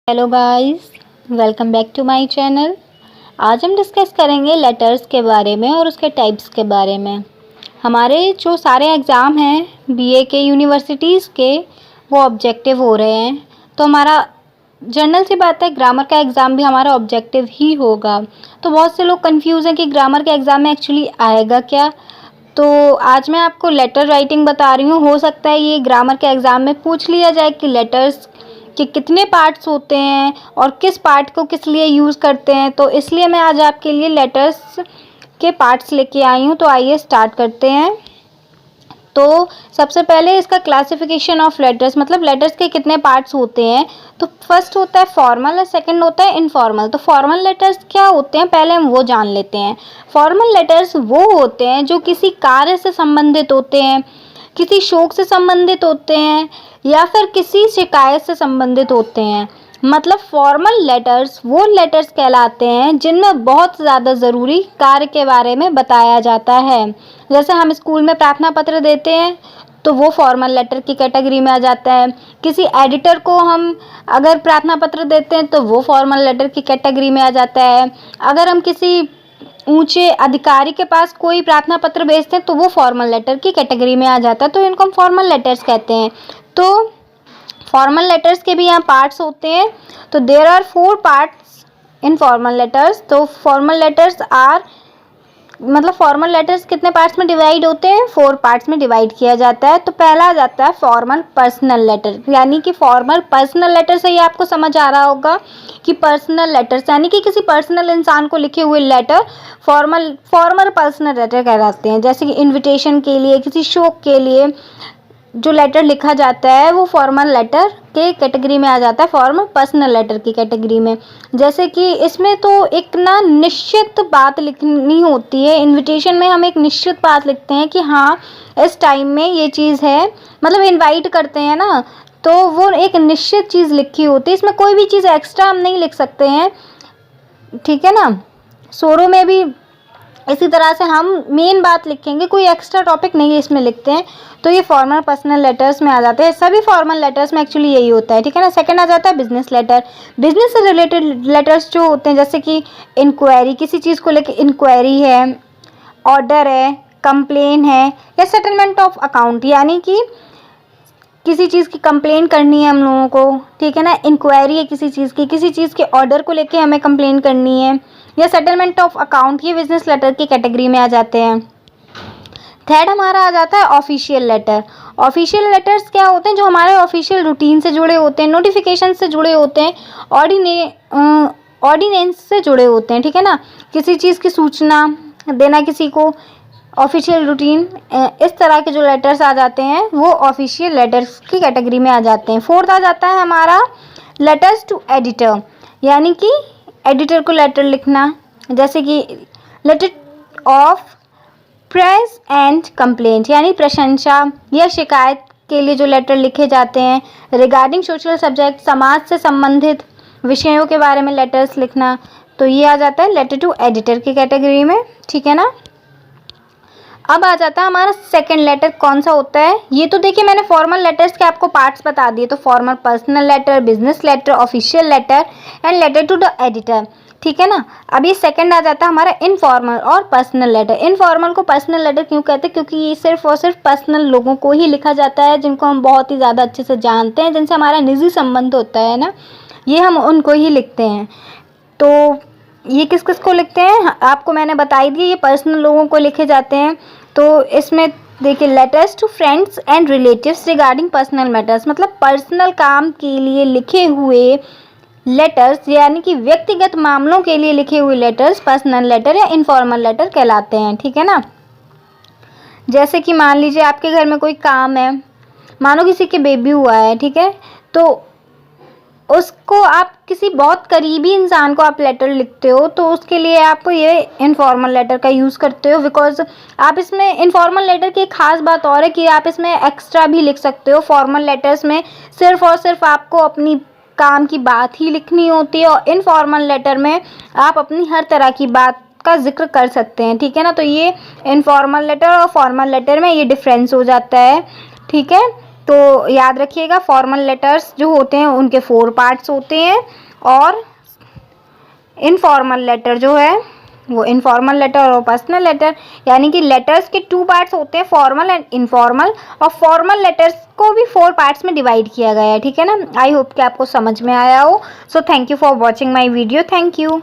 Hello guys, welcome back to my channel. आज हम discuss करेंगे लेटर्स के बारे में और उसके टाइप्स के बारे में। हमारे जो सारे एग्ज़ाम हैं बीए के यूनिवर्सिटीज़ के, वो ऑब्जेक्टिव हो रहे हैं। तो हमारा जनरल सी बात है, ग्रामर का एग्ज़ाम भी हमारा ऑब्जेक्टिव ही होगा। तो बहुत से लोग कंफ्यूज हैं कि ग्रामर के एग्ज़ाम में एक्चुअली आएगा क्या। तो आज मैं आपको लेटर राइटिंग बता रही हूँ। हो सकता है ये ग्रामर के एग्ज़ाम में पूछ लिया जाए कि लेटर्स कि कितने पार्ट्स होते हैं और किस पार्ट को किस लिए यूज़ करते हैं। तो इसलिए मैं आज आपके लिए लेटर्स के पार्ट्स लेके आई हूँ। तो आइए स्टार्ट करते हैं। तो सबसे पहले इसका क्लासिफिकेशन ऑफ लेटर्स, मतलब लेटर्स के कितने पार्ट्स होते हैं। तो फर्स्ट होता है फॉर्मल और सेकंड होता है इनफॉर्मल। तो फॉर्मल लेटर्स क्या होते हैं, पहले हम वो जान लेते हैं। फॉर्मल लेटर्स वो होते हैं जो किसी कार्य से संबंधित होते हैं, किसी शौक से संबंधित होते हैं या फिर किसी शिकायत से संबंधित होते हैं। मतलब फॉर्मल लेटर्स वो लेटर्स कहलाते हैं जिनमें बहुत ज़्यादा ज़रूरी कार्य के बारे में बताया जाता है। जैसे हम स्कूल में प्रार्थना पत्र देते हैं तो वो फॉर्मल लेटर की कैटेगरी में आ जाता है। किसी एडिटर को हम अगर प्रार्थना पत्र देते हैं तो वो फॉर्मल लेटर की कैटेगरी में आ जाता है। अगर हम किसी ऊंचे अधिकारी के पास कोई प्रार्थना पत्र भेजते हैं तो वो फॉर्मल लेटर की कैटेगरी में आ जाता है। तो इनको हम फॉर्मल लेटर्स कहते हैं। तो फॉर्मल लेटर्स के भी यहाँ पार्ट्स होते हैं। तो there are 4 parts in formal letters. तो फॉर्मल लेटर्स आर, मतलब फॉर्मल लेटर्स कितने पार्ट्स में डिवाइड होते हैं, 4 पार्ट्स में डिवाइड किया जाता है। तो पहला आ जाता है फॉर्मल पर्सनल लेटर, यानी कि फॉर्मल पर्सनल लेटर से ही आपको समझ आ रहा होगा कि पर्सनल लेटर्स यानी कि किसी पर्सनल इंसान को लिखे हुए लेटर फॉर्मल पर्सनल लेटर कहलाते हैं। जैसे कि इन्विटेशन के लिए, किसी शौक के लिए जो लेटर लिखा जाता है वो फॉर्मल लेटर के कैटेगरी में आ जाता है, फॉर्मल पर्सनल लेटर की कैटेगरी में। जैसे कि इसमें तो एक ना निश्चित बात लिखनी होती है। इनविटेशन में हम एक निश्चित बात लिखते हैं कि हाँ इस टाइम में ये चीज़ है, मतलब इनवाइट करते हैं ना, तो वो एक निश्चित चीज़ लिखी होती है। इसमें कोई भी चीज़ एक्स्ट्रा हम नहीं लिख सकते हैं, ठीक है ना। सोरो में भी इसी तरह से हम मेन बात लिखेंगे, कोई एक्स्ट्रा टॉपिक नहीं इसमें लिखते हैं। तो ये फॉर्मल पर्सनल लेटर्स में आ जाते हैं। सभी फॉर्मल लेटर्स में एक्चुअली यही होता है, ठीक है ना। सेकंड आ जाता है बिजनेस लेटर। बिजनेस से रिलेटेड लेटर्स जो होते हैं, जैसे कि इंक्वायरी, किसी चीज़ को लेकर इंक्वायरी है, ऑर्डर है, कंप्लेन है, या सेटलमेंट ऑफ अकाउंट, यानी कि किसी चीज़ की कंप्लेन करनी है हम लोगों को, ठीक है ना। इंक्वायरी है किसी चीज़ के ऑर्डर को लेके हमें कंप्लेन करनी है, या सेटलमेंट ऑफ अकाउंट, ये बिजनेस लेटर की कैटेगरी में आ जाते हैं। थर्ड हमारा आ जाता है ऑफिशियल लेटर। ऑफिशियल लेटर्स क्या होते हैं, जो हमारे ऑफिशियल रूटीन से जुड़े होते हैं, नोटिफिकेशन से जुड़े होते हैं, ऑर्डिनेंस से जुड़े होते हैं, ठीक है ना। किसी चीज़ की सूचना देना किसी को, ऑफिशियल रूटीन, इस तरह के जो लेटर्स आ जाते हैं वो ऑफिशियल लेटर्स की कैटेगरी में आ जाते हैं। फोर्थ आ जाता है हमारा लेटर्स टू एडिटर, यानी कि एडिटर को लेटर लिखना। जैसे कि letter of praise and complaint, यानी प्रशंसा या शिकायत के लिए जो लेटर लिखे जाते हैं। रिगार्डिंग सोशल सब्जेक्ट, समाज से संबंधित विषयों के बारे में लेटर्स लिखना। तो ये आ जाता है लेटर टू एडिटर की कैटेगरी में, ठीक है ना। अब आ जाता है हमारा सेकंड लेटर, कौन सा होता है। ये तो देखिए मैंने फॉर्मल लेटर्स के आपको पार्ट्स बता दिए। तो formal personal letter, business letter, official letter and letter to the editor, ठीक है ना। अब ये सेकंड आ जाता है हमारा इनफॉर्मल और पर्सनल लेटर। इनफॉर्मल को पर्सनल लेटर क्यों कहते हैं, क्योंकि ये सिर्फ और सिर्फ पर्सनल लोगों को ही लिखा जाता है, जिनको हम बहुत ही ज़्यादा अच्छे से जानते हैं, जिनसे हमारा निजी संबंध होता है ना, ये हम उनको ही लिखते हैं। तो ये किस किस को लिखते हैं आपको मैंने बताई दी, ये पर्सनल लोगों को लिखे जाते हैं। तो इसमें देखिए letters to friends and relatives regarding personal matters, मतलब पर्सनल काम के लिए लिखे हुए लेटर्स, यानी कि व्यक्तिगत मामलों के लिए लिखे हुए लेटर्स पर्सनल लेटर या इनफॉर्मल लेटर कहलाते हैं, ठीक है ना। जैसे कि मान लीजिए आपके घर में कोई काम है, मानो किसी के बेबी हुआ है, ठीक है, तो उसको आप किसी बहुत करीबी इंसान को आप लेटर लिखते हो, तो उसके लिए आप ये इनफॉर्मल लेटर का यूज़ करते हो। बिकॉज आप इसमें इनफॉर्मल लेटर की एक खास बात और है कि आप इसमें एक्स्ट्रा भी लिख सकते हो। फॉर्मल लेटर्स में सिर्फ और सिर्फ आपको अपनी काम की बात ही लिखनी होती है, और इनफॉर्मल लेटर में आप अपनी हर तरह की बात का जिक्र कर सकते हैं, ठीक है ना। तो ये इनफॉर्मल लेटर और फॉर्मल लेटर में ये डिफरेंस हो जाता है, ठीक है। तो याद रखिएगा फॉर्मल लेटर्स जो होते हैं उनके 4 पार्ट्स होते हैं और इनफॉर्मल लेटर जो है वो इनफॉर्मल लेटर और पर्सनल लेटर, यानी कि लेटर्स के 2 पार्ट्स होते हैं, फॉर्मल एंड इनफॉर्मल, और फॉर्मल लेटर्स को भी 4 पार्ट्स में डिवाइड किया गया है। ठीक है ना। आई होप कि आपको समझ में आया हो। So thank you for watching my video. Thank you.